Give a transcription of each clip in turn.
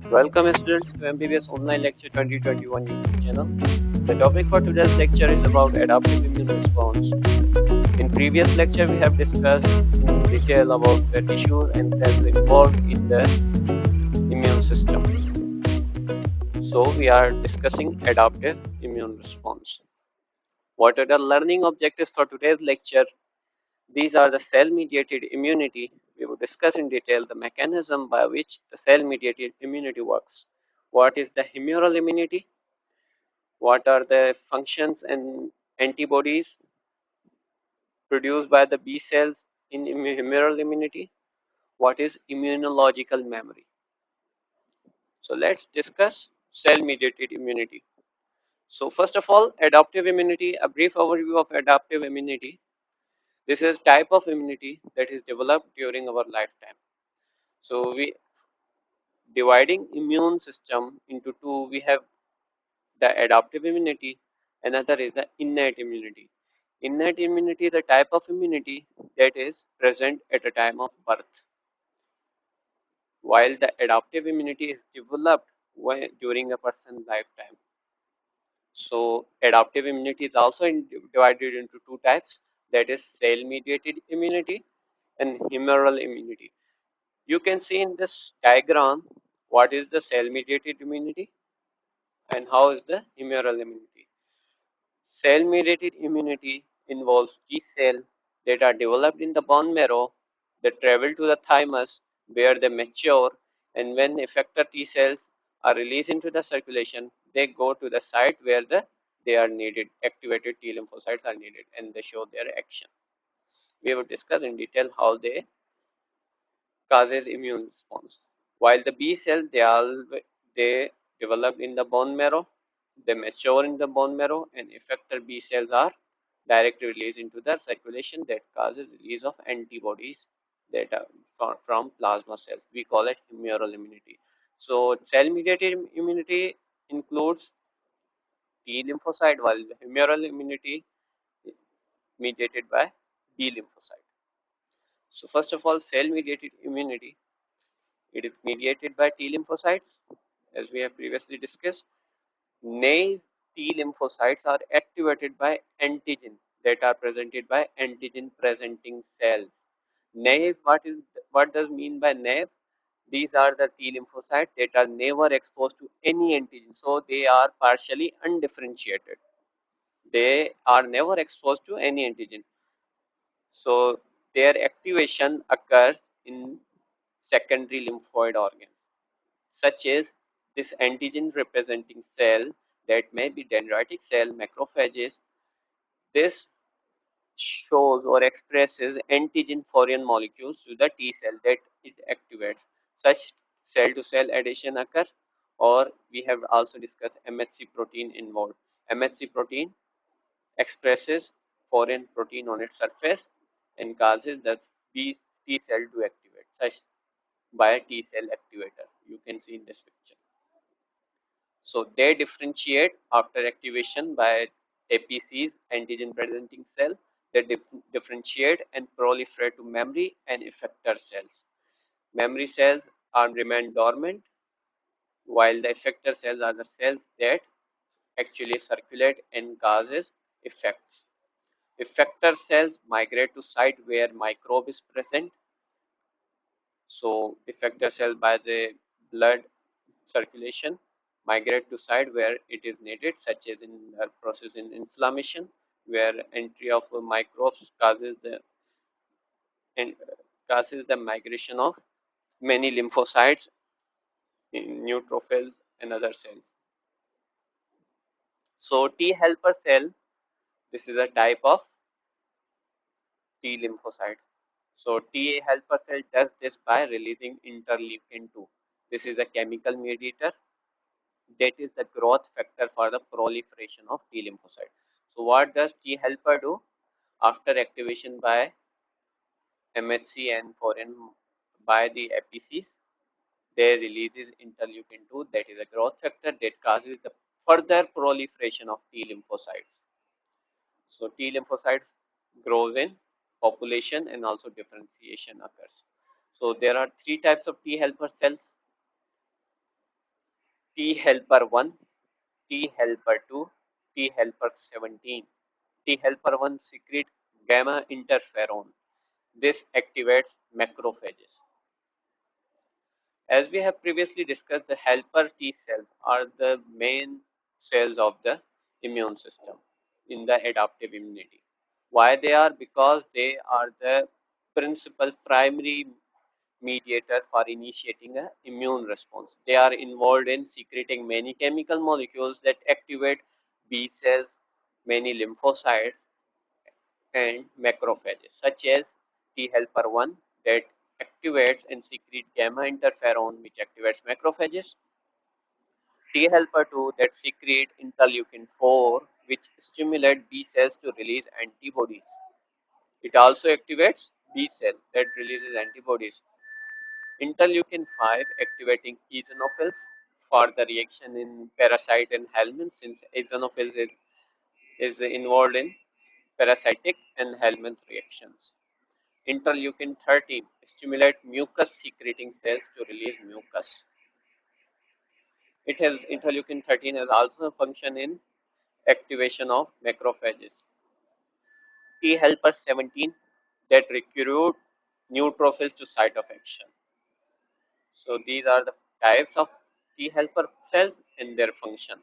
Welcome students to MBBS Online Lecture 2021 YouTube channel. The topic for today's lecture is about adaptive immune response. In previous lecture we have discussed in detail about the tissues and cells involved in the immune system. So we are discussing adaptive immune response. What are the learning objectives for today's lecture? These are the cell-mediated immunity. We will discuss in detail the mechanism by which the cell-mediated immunity works. What is the humoral immunity? What are the functions and antibodies produced by the B cells in humoral immunity? What is immunological memory? So let's discuss cell-mediated immunity. So first of all, adaptive immunity, a brief overview of adaptive immunity. This is type of immunity that is developed during our lifetime. So we dividing immune system into two, we have the adaptive immunity, another is the innate immunity. Innate immunity is a type of immunity that is present at a time of birth, while the adaptive immunity is developed during a person's lifetime. So adaptive immunity is also divided into two types, that is cell-mediated immunity and humoral immunity. You can see in this diagram what is the cell-mediated immunity and how is the humoral immunity. Cell-mediated immunity involves T cells that are developed in the bone marrow, that travel to the thymus where they mature, and when effector T cells are released into the circulation, they go to the site where they are needed. Activated T lymphocytes are needed and they show their action. We will discuss in detail how they causes immune response. While the B cells, they develop in the bone marrow, they mature in the bone marrow, and effector B cells are directly released into the circulation that causes release of antibodies that are from plasma cells. We call it humoral immunity. So cell-mediated immunity includes T lymphocyte, while the humoral immunity is mediated by B lymphocyte. So first of all, cell-mediated immunity, it is mediated by T lymphocytes, as we have previously discussed. Naive T lymphocytes are activated by antigen that are presented by antigen presenting cells. Naive, what does mean by naive? These are the T lymphocytes that are never exposed to any antigen, so they are partially undifferentiated. They are never exposed to any antigen, so their activation occurs in secondary lymphoid organs, such as this antigen representing cell that may be dendritic cell, macrophages. This shows or expresses antigen foreign molecules to the T cell that it activates. Such cell to cell adhesion occurs, or we have also discussed MHC protein involved. MHC protein expresses foreign protein on its surface and causes the T cell to activate, such by a T cell activator. You can see in this picture. So they differentiate after activation by APCs, antigen presenting cell. They differentiate and proliferate to memory and effector cells. Memory cells are remain dormant, while the effector cells are the cells that actually circulate and causes effects. Effector cells migrate to site where microbe is present. So effector cell by the blood circulation migrate to site where it is needed, such as in the process in inflammation, where entry of microbes and causes the migration of many lymphocytes in neutrophils and other cells. So T helper cell, this is a type of T lymphocyte. So T helper cell does this by releasing interleukin 2. This is a chemical mediator that is the growth factor for the proliferation of T lymphocyte. So what does T helper do? After activation by MHC and foreign by the APCs, they releases interleukin 2, that is a growth factor that causes the further proliferation of T lymphocytes. So T lymphocytes grows in population and also differentiation occurs. So there are three types of T helper cells: T helper 1, T helper 2, T helper 17. T helper 1 secrete gamma interferon. This activates macrophages. As we have previously discussed, the helper T cells are the main cells of the immune system in the adaptive immunity. Why they are? Because they are the principal primary mediator for initiating an immune response. They are involved in secreting many chemical molecules that activate B cells, many lymphocytes, and macrophages, such as T helper 1 that activates and secrete gamma interferon, which activates macrophages, T helper 2 that secrete interleukin 4, which stimulate B cells to release antibodies. It also activates B cell that releases antibodies. Interleukin 5 activating eosinophils for the reaction in parasite and Hellman, since eosinophils is involved in parasitic and Hellman reactions. Interleukin 13 stimulate mucus secreting cells to release mucus. It has interleukin 13 has also a function in activation of macrophages. T helper 17 that recruit neutrophils to site of action. So these are the types of T helper cells and their function.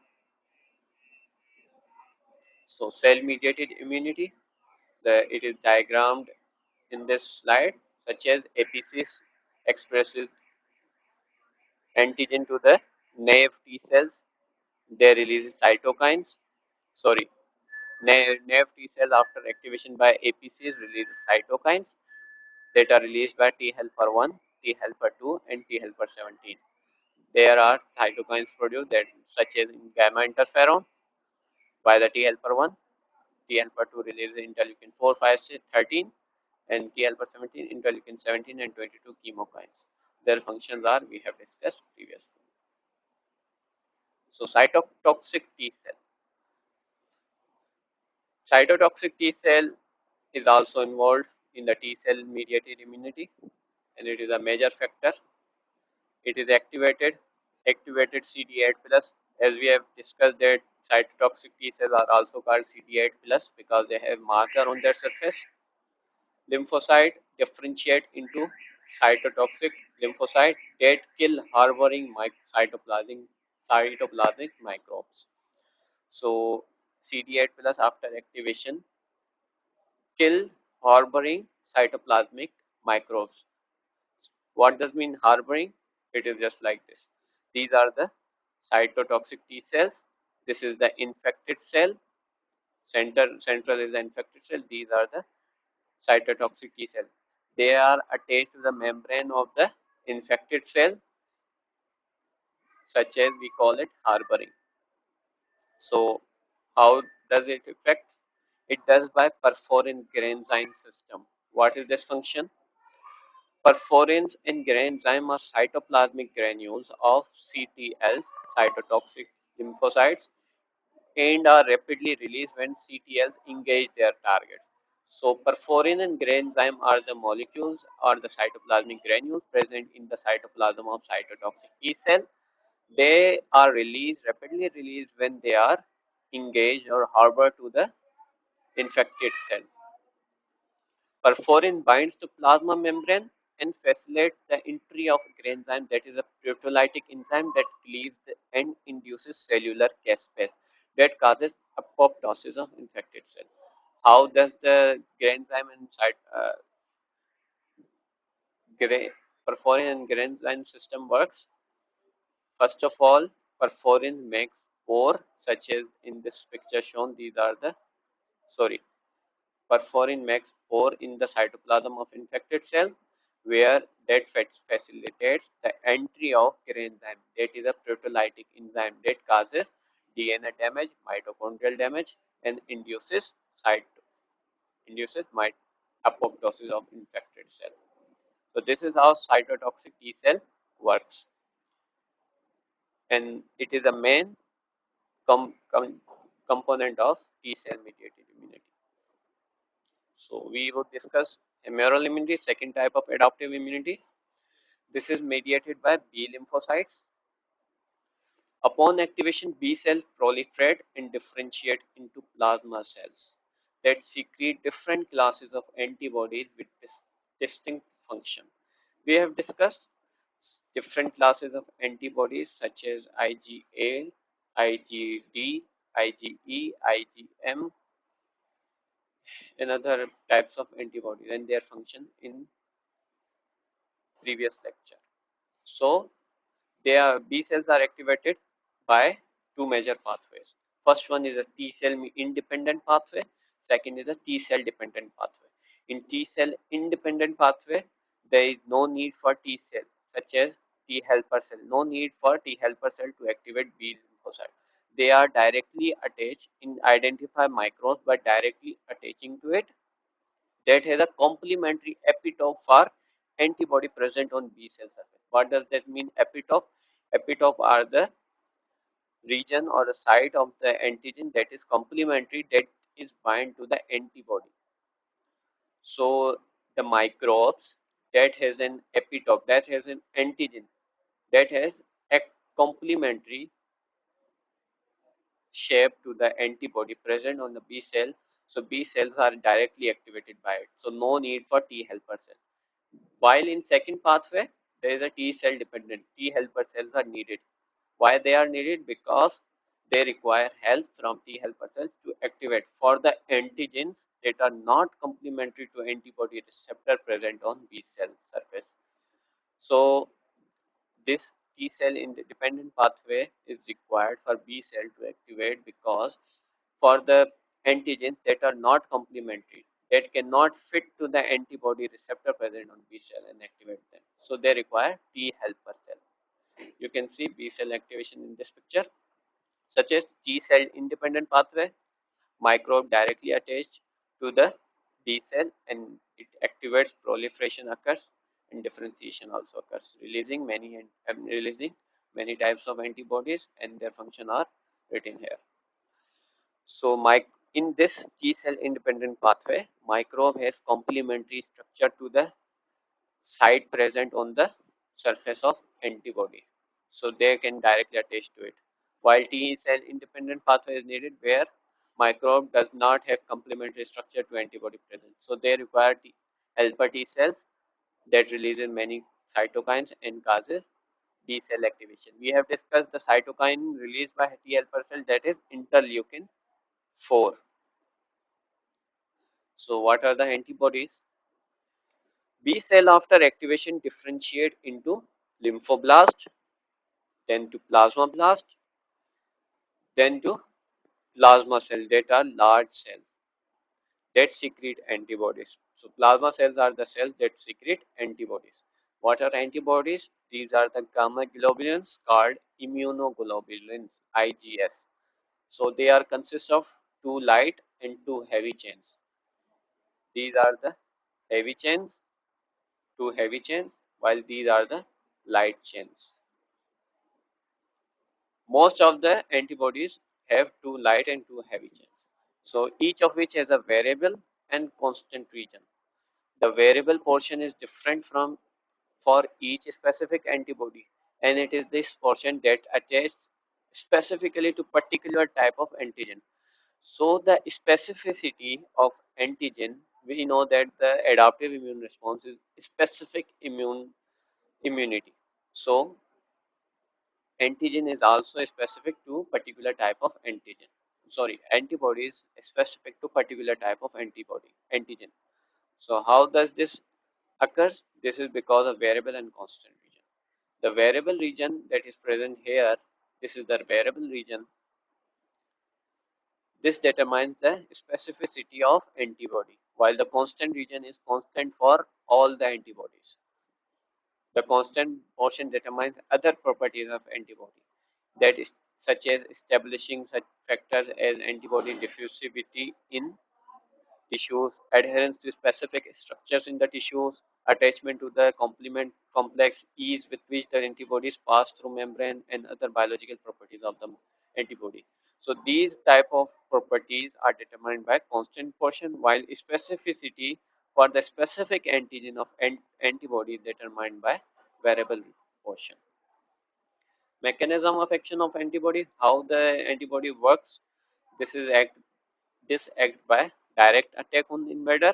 So cell mediated immunity, it is diagrammed in this slide, such as APCs expresses antigen to the naive T cells. They release cytokines. Sorry, naive T cell after activation by APCs releases cytokines that are released by T helper 1, T helper 2, and T helper 17. There are cytokines produced that such as gamma interferon by the T helper 1, T helper 2 releases interleukin 4, 5, 6, 13, and T helper 17, interleukin 17 and 22 chemokines. Their functions are we have discussed previously. So cytotoxic T cell. Cytotoxic T cell is also involved in the T cell mediated immunity, and it is a major factor. It is activated CD8 plus, as we have discussed that cytotoxic T cells are also called CD8 plus because they have marker on their surface. Lymphocyte differentiate into cytotoxic lymphocyte that kill harboring cytoplasmic microbes. So CD8 plus after activation kills harboring cytoplasmic microbes. What does mean harboring? It is just like this. These are the cytotoxic T cells. This is the infected cell. Central is the infected cell. These are the cytotoxic T cells. They are attached to the membrane of the infected cell, such as we call it harboring. So, how does it affect? It does by perforin granzyme system. What is this function? Perforins and granzyme are cytoplasmic granules of CTLs, cytotoxic lymphocytes, and are rapidly released when CTLs engage their targets. So, perforin and granzyme are the molecules or the cytoplasmic granules present in the cytoplasm of cytotoxic T cell. They are rapidly released when they are engaged or harbor to the infected cell. Perforin binds to plasma membrane and facilitates the entry of granzyme, that is a proteolytic enzyme that cleaves and induces cellular caspase that causes apoptosis of infected cell. How does the granzyme and perforin and granzyme system works? First of all, perforin makes pore, such as in this picture shown. These are the sorry Perforin makes pore in the cytoplasm of infected cell, where that facilitates the entry of granzyme, that is a proteolytic enzyme that causes DNA damage, mitochondrial damage, and induces apoptosis of infected cell. So this is how cytotoxic T cell works, and it is a main com- com- component of T cell mediated immunity. So we would discuss humoral immunity, second type of adaptive immunity. This is mediated by B lymphocytes. Upon activation, B cells proliferate and differentiate into plasma cells that secrete different classes of antibodies with distinct function. We have discussed different classes of antibodies such as IgA, IgD, IgE, IgM, and other types of antibodies and their function in previous lecture. So, B cells are activated by two major pathways. First one is a T cell independent pathway. Second is a T cell dependent pathway. In T cell independent pathway, there is no need for T cell, such as T helper cell. No need for T helper cell to activate B lymphocyte. They are directly attached in identify microbes by directly attaching to it that has a complementary epitope for antibody present on B cell surface. What does that mean, epitope? Epitope are the region or the site of the antigen that is complementary, that is bind to the antibody. So the microbes that has an epitope, that has an antigen, that has a complementary shape to the antibody present on the B cell. So B cells are directly activated by it. So no need for T helper cell. While in second pathway, there is a T cell dependent. T helper cells are needed. Why they are needed? Because they require help from T helper cells to activate for the antigens that are not complementary to antibody receptor present on B cell surface. So this T cell independent pathway is required for B cell to activate because for the antigens that are not complementary, that cannot fit to the antibody receptor present on B cell and activate them. So they require T helper cell. You can see B cell activation in this picture, such as T cell independent pathway, microbe directly attached to the B cell and it activates, proliferation occurs and differentiation also occurs, releasing many types of antibodies and their function are written here. So in this T cell independent pathway, microbe has complementary structure to the site present on the surface of antibody. So they can directly attach to it. While T cell independent pathway is needed where microbe does not have complementary structure to antibody present. So they require helper T cells that releases many cytokines and causes B cell activation. We have discussed the cytokine released by T helper cell, that is interleukin 4. So what are the antibodies? B cell after activation differentiate into lymphoblast, then to plasmablast, then to plasma cell, that are large cells that secrete antibodies. So plasma cells are the cells that secrete antibodies. What are antibodies? These are the gamma globulins called immunoglobulins, IgS. So they are consist of two light and two heavy chains. These are the heavy chains, two heavy chains, while these are the light chains. Most of the antibodies have two light and two heavy chains. So each of which has a variable and constant region. The variable portion is different from for each specific antibody, and it is this portion that attaches specifically to particular type of antigen. So the specificity of antigen, we know that the adaptive immune response is specific immunity. So antigen is also specific to particular type of antigen. Sorry, antibody is specific to particular type of antigen. So how does this occurs? This is because of variable and constant region. The variable region that is present here, this is the variable region. This determines the specificity of antibody, while the constant region is constant for all the antibodies. The constant portion determines other properties of antibody, that is such as establishing such factors as antibody diffusivity in tissues, adherence to specific structures in the tissues, attachment to the complement complex, ease with which the antibodies pass through membrane, and other biological properties of the antibody. So these type of properties are determined by constant portion, while specificity for the specific antigen of antibody is determined by variable portion. Mechanism of action of antibody, how the antibody works. This act by direct attack on invader,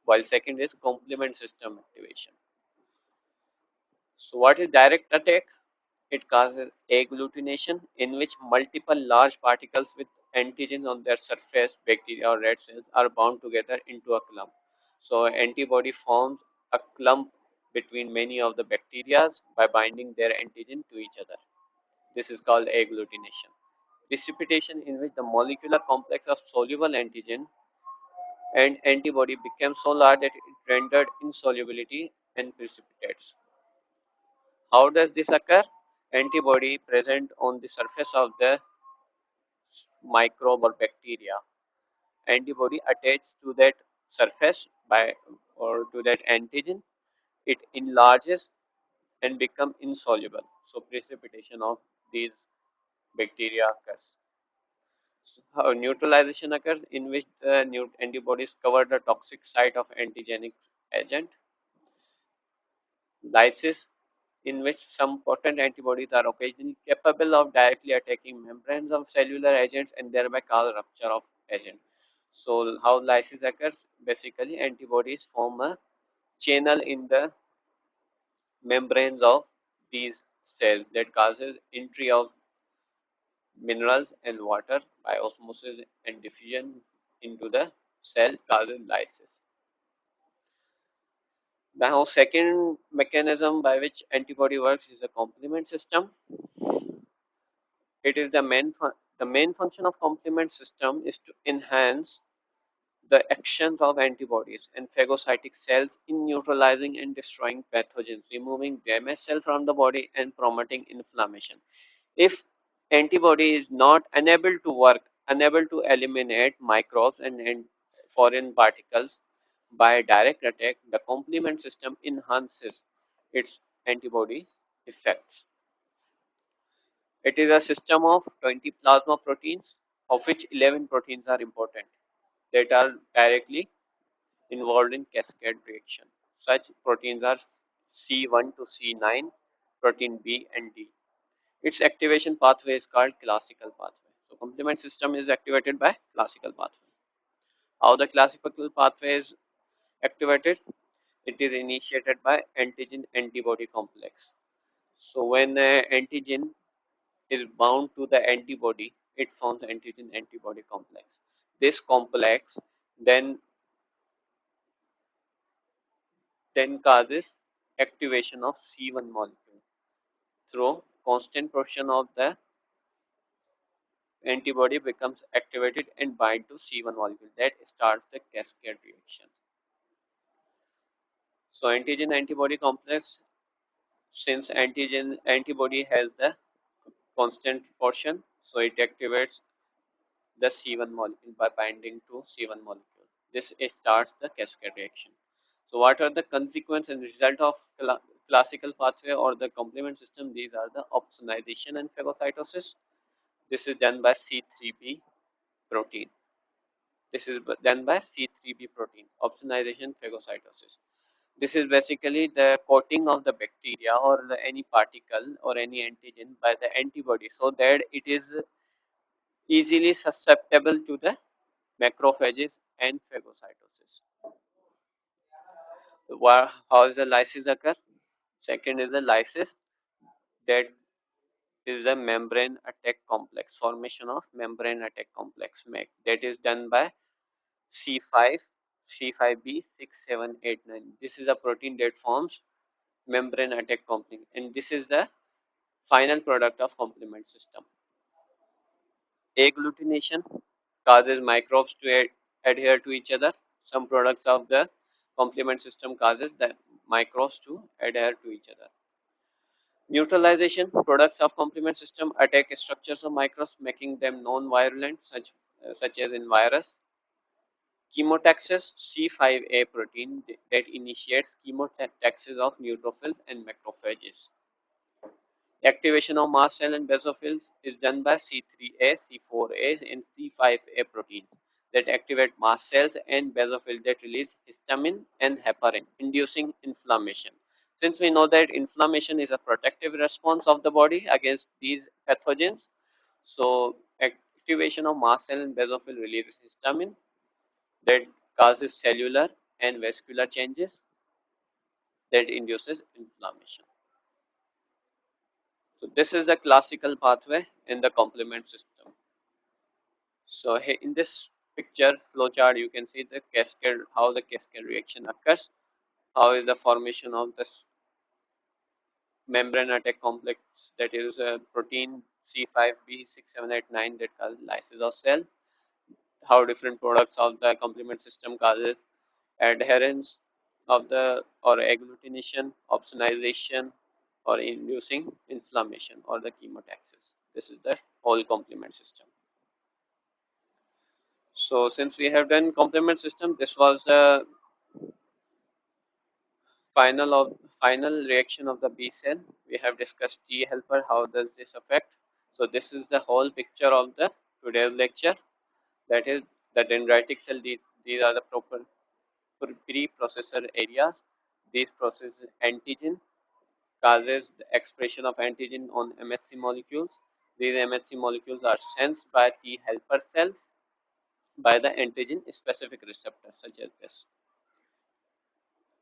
while second is complement system activation. So what is direct attack? It causes agglutination, in which multiple large particles with antigens on their surface, bacteria or red cells, are bound together into a clump. So antibody forms a clump between many of the bacteria by binding their antigen to each other. This is called agglutination. Precipitation, in which the molecular complex of soluble antigen and antibody became so large that it rendered insolubility and precipitates. How does this occur? Antibody present on the surface of the microbe or bacteria. Antibody attached to that surface by or to that antigen. It enlarges and become insoluble. So precipitation of these bacteria occurs. So how neutralization occurs, in which the antibodies cover the toxic site of antigenic agent. Lysis, in which some potent antibodies are occasionally capable of directly attacking membranes of cellular agents and thereby cause rupture of agent. So how lysis occurs? Basically, antibodies form a channel in the membranes of these cells that causes entry of minerals and water by osmosis and diffusion into the cell causes lysis. Now, second mechanism by which antibody works is the complement system. It is the main function of complement system is to enhance the actions of antibodies and phagocytic cells in neutralizing and destroying pathogens, removing damaged cells from the body and promoting inflammation. If antibody is not unable to work, unable to eliminate microbes and foreign particles by direct attack, the complement system enhances its antibody effects. It is a system of 20 plasma proteins, of which 11 proteins are important, that are directly involved in cascade reaction. Such proteins are C1 to C9, protein B and D. Its activation pathway is called classical pathway. So complement system is activated by classical pathway. How the classical pathway is activated? It is initiated by antigen antibody complex. So when antigen is bound to the antibody, it forms antigen antibody complex. This complex then causes activation of C1 molecule through constant portion of the antibody becomes activated and bind to C1 molecule that starts the cascade reaction. So antigen antibody complex, since antigen antibody has the constant portion, so it activates the C1 molecule by binding to C1 molecule. This starts the cascade reaction. So what are the consequence and result of classical pathway or the complement system? These are the opsonization and phagocytosis. This is done by C3b protein. This is done by C3b protein, opsonization phagocytosis. This is basically the coating of the bacteria or any particle or any antigen by the antibody so that it is easily susceptible to the macrophages and phagocytosis. How is the lysis occur? Second is the lysis, that is the membrane attack complex, formation of membrane attack complex MEC, that is done by C5, C5b, 6, 7, 8, 9. This is a protein that forms membrane attack complex, and this is the final product of complement system. Agglutination causes microbes to adhere to each other. Some products of the complement system causes the microbes to adhere to each other. Neutralization, products of complement system attack structures of microbes, making them non-virulent, such as in virus. Chemotaxis, C5a protein that initiates chemotaxis of neutrophils and macrophages. Activation of mast cell and basophils is done by C3A, C4A, and C5A proteins that activate mast cells and basophils that release histamine and heparin, inducing inflammation. Since we know that inflammation is a protective response of the body against these pathogens, so activation of mast cell and basophil releases histamine that causes cellular and vascular changes that induces inflammation. So this is the classical pathway in the complement system. So in this picture flowchart, you can see the cascade, how the cascade reaction occurs, how is the formation of this membrane attack complex, that is a protein C5b6789 that causes lysis of cell, how different products of the complement system causes adherence of the or agglutination, opsonization, or inducing inflammation or the chemotaxis. This is the whole complement system. So since we have done complement system, this was the final reaction of the B cell. We have discussed T helper. How does this affect? So this is the whole picture of the today's lecture. That is the dendritic cell. These are the proper preprocessor areas. These process antigen causes the expression of antigen on MHC molecules. These MHC molecules are sensed by T helper cells by the antigen specific receptor such as this.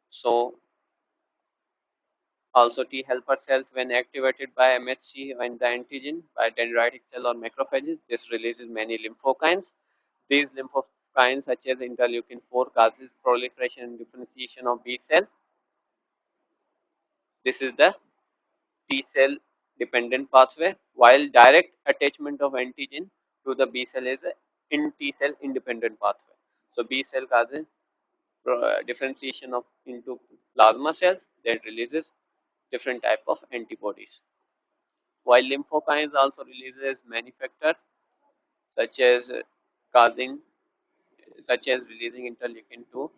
So also T helper cells when activated by MHC and the antigen by dendritic cell or macrophages, this releases many lymphokines. These lymphokines such as interleukin 4 causes proliferation and differentiation of B cell. This is the T cell dependent pathway, while direct attachment of antigen to the B cell is a in T cell independent pathway. So B cell causes differentiation of into plasma cells that releases different type of antibodies. While lymphokines also releases many factors such as causing such as releasing interleukin 2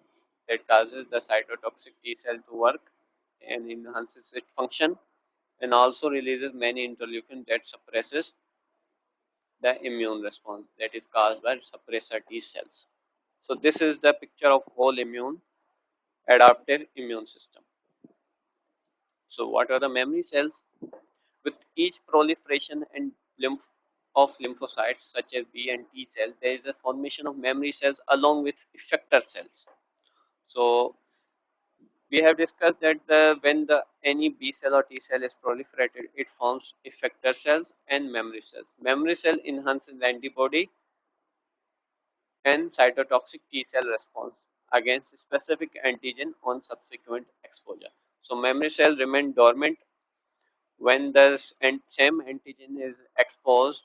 that causes the cytotoxic T cell to work and enhances its function, and also releases many interleukin that suppresses the immune response that is caused by suppressor T cells. So this is the picture of whole immune adaptive immune system. So what are the memory cells? With each proliferation and lymph of lymphocytes such as B and T cells, there is a formation of memory cells along with effector cells. So we have discussed that when the any B cell or T cell is proliferated, it forms effector cells and memory cells. Memory cell enhances the antibody and cytotoxic T cell response against specific antigen on subsequent exposure. So memory cells remain dormant when the same antigen is exposed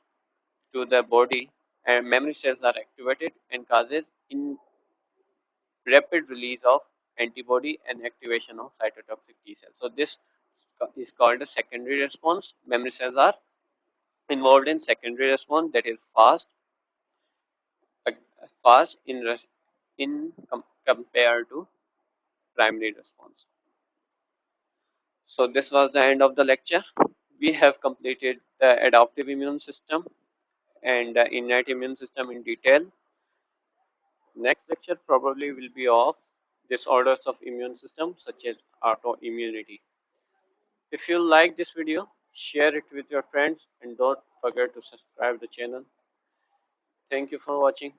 to the body, and memory cells are activated and causes in rapid release of antibody and activation of cytotoxic T cells. So this is called a secondary response. Memory cells are involved in secondary response that is uh, fast compared to primary response. So this was the end of the lecture. We have completed the adaptive immune system and the innate immune system in detail. Next lecture probably will be of disorders of immune system such as autoimmunity. If you like this video, share it with your friends and don't forget to subscribe the channel. Thank you for watching.